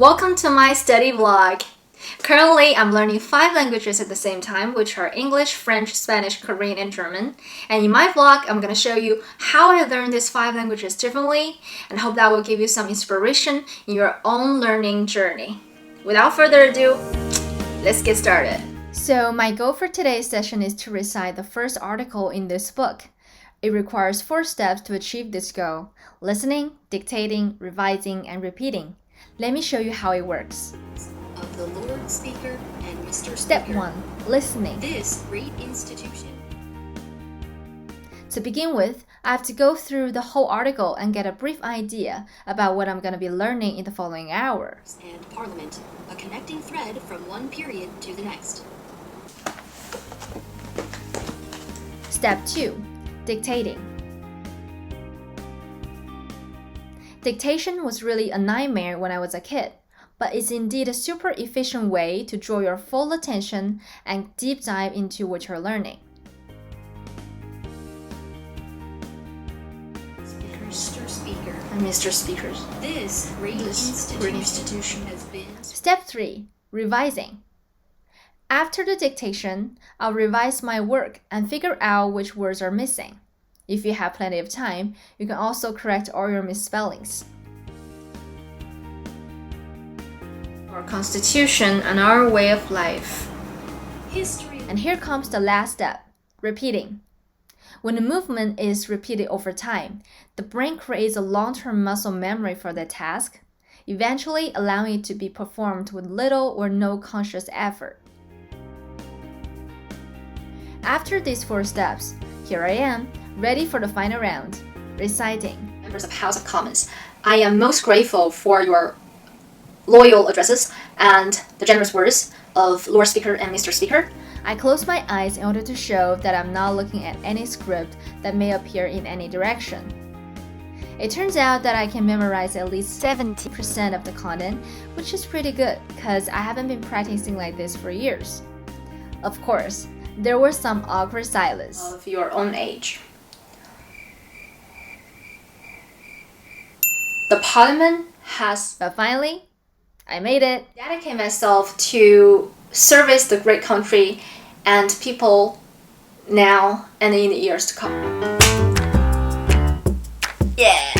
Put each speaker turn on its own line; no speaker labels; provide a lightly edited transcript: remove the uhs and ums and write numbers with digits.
Welcome to my study vlog. Currently, I'm learning 5 languages at the same time, which are English, French, Spanish, Korean, and German. And in my vlog, I'm going to show you how I learned these 5 languages differently, and hope that will give you some inspiration in your own learning journey. Without further ado, let's get started. So my goal for today's session is to recite the first article in this book. It requires 4 steps to achieve this goal: listening, dictating, revising, and repeating. Let me show you how it works.
Of the Lord Speaker and Mr.
Step
Speaker.
1. Listening.
This great institution.
To begin with, I have to go through the whole article and get a brief idea about what I'm going to be learning in the following hour.
And Parliament, a connecting thread from one period to the next.
Step 2. Dictating. Dictation was really a nightmare when I was a kid, but it's indeed a super efficient way to draw your full attention and deep dive into what you're learning.
Mr. Speaker.
And Mr. Speakers.
This great institution has been...
Step 3. Revising. After the dictation, I'll revise my work and figure out which words are missing. If you have plenty of time, you can also correct all your misspellings. Our Constitution and our way of life.
History.
And here comes the last step, repeating. When a movement is repeated over time, the brain creates a long-term muscle memory for the task, eventually allowing it to be performed with little or no conscious effort. After these 4 steps, here I am, ready for the final round, reciting.
Members of House of Commons, I am most grateful for your loyal addresses and the generous words of Lord Speaker and Mr. Speaker.
I close my eyes in order to show that I'm not looking at any script that may appear in any direction. It turns out that I can memorize at least 70% of the content, which is pretty good because I haven't been practicing like this for years. Of course, there was some awkward silence.
Of your own age. The Parliament has
But finally, I made it.
dedicated myself to service the great country and people now and in the years to come. Yeah!